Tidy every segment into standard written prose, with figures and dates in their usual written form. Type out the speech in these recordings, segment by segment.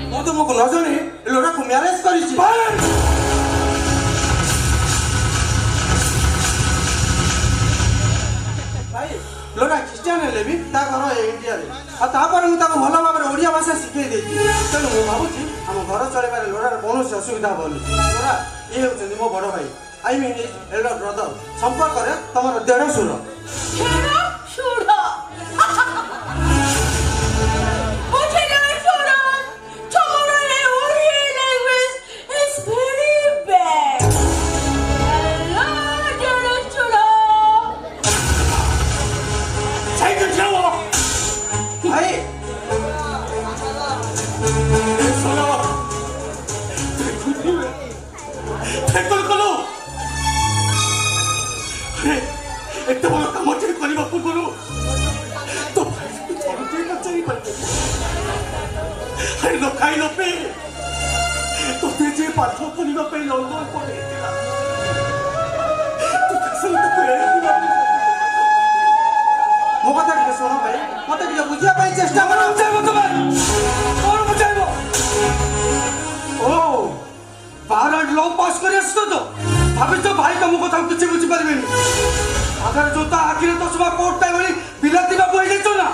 ମୁଁ ତୁମକୁ ନ ଜଣେଇ ଲୋରାକୁ ମ୍ୟାରେଜ କରିଛି। ଭାଇ ଲୋରା ଖ୍ରୀଷ୍ଟିଆନ ହେଲେ ବି ତା ଘର ଇଣ୍ଡିଆରେ ଆଉ ତାପରେ ମୁଁ ତାକୁ ଭଲ ଭାବରେ ଓଡ଼ିଆ ଭାଷା ଶିଖେଇ ଦେଇଛି। ତେଣୁ ମୁଁ ଭାବୁଛି ଆମ ଘର ଚଳେଇବାରେ ଲୋରାର କୌଣସି ଅସୁବିଧା ହେବନି। ଲୋରା ଇଏ ହେଉଛନ୍ତି ମୋ ବଡ଼ ଭାଇ, ଆଇ ମିନ୍ ଏଲ୍ଡର ବ୍ରଦର, ସମ୍ପର୍କରେ ତମର ଦେଢ଼ଶୁର। ମୋ କଥା ଟିକେ ଶୁଣ ଭାଇ, ମତେ ଟିକେ ବୁଝିବା ପାଇଁ ଚେଷ୍ଟା କର। ଓ ବାହାର ଲ ପାସ୍ କରି ଆସିଛ ତ ଭାବିଛ ଭାଇ ତମ କଥା କିଛି ବୁଝିପାରିବେନି। ଆଗରେ ଯୋଉ ତା ଆଖିରେ ଚଷମା କୋଟ ଭଳି ବିଲାତି ବାବୁ ହେଇଯାଇଛ ନା,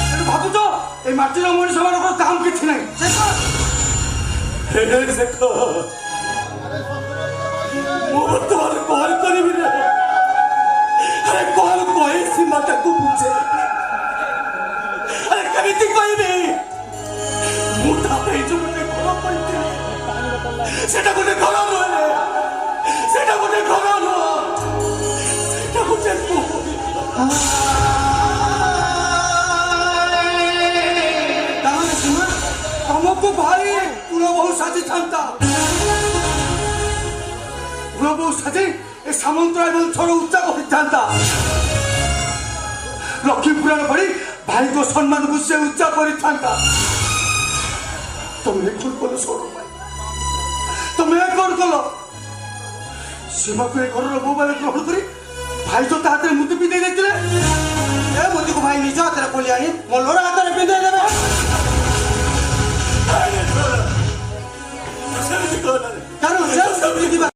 ତେଣୁ ଭାବୁଛ এই ମାଟିର ମଣିଷ ମାନଙ୍କର ଦାମ କିଛି ନାହିଁ। ମୁଁ ବର୍ତ୍ତମାନ କଣ କରିବି ରେ? ଆରେ କଣ କହି ସୀମାଟାକୁ ବୁଝେ? ଆରେ କେମିତି କହିବି? ମୁଁ ତା ପାଇଁ ଯୋଉ ଗୋଟେ ଘର କରିଥିଲି ସେଟା ଗୋଟେ ଘର ନୁହେଁ, ସେଟା ଗୋଟେ ଘର ନୁହଁ, ସେଟା ଗୋଟେ ତାହେଲେ ସୀମା ତମକୁ ଭାଇ କୁଳ ବହୁ ସାଜିଥାନ୍ତା। କୁଳ ବହୁ ସାଜି ଏ ସାମନ୍ତରାୟ ବଂଶର ଉଚ୍ଚା କରିଥାନ୍ତା। ଲକ୍ଷ୍ମୀ ପୁରାଣ ପଢି ଭାଇଙ୍କ ସମ୍ମାନକୁ ସେ ଉଚ୍ଚା କରିଥାନ୍ତା। ତମେ କଣ କଲ ସୌର ଭାଇ? ତମେ କଣ କଲ? ସୀମାକୁ ଏ ଘରର ମୋବାଇଲ ଗ୍ରହଣ କରି ଭାଇ ତ ତା ହାତରେ ମୁଦି ପିନ୍ଧେଇ ଦେଇଥିଲେ। ଏ ମୁଦିକୁ ଭାଇ ନିଜ ହାତରେ ଖୋଲି ଆଣି ମୋ ଲୋରା ହାତରେ ପିନ୍ଧେଇ ଦେବେ। କାରଣ ସେ ସେମିତି ଥିବା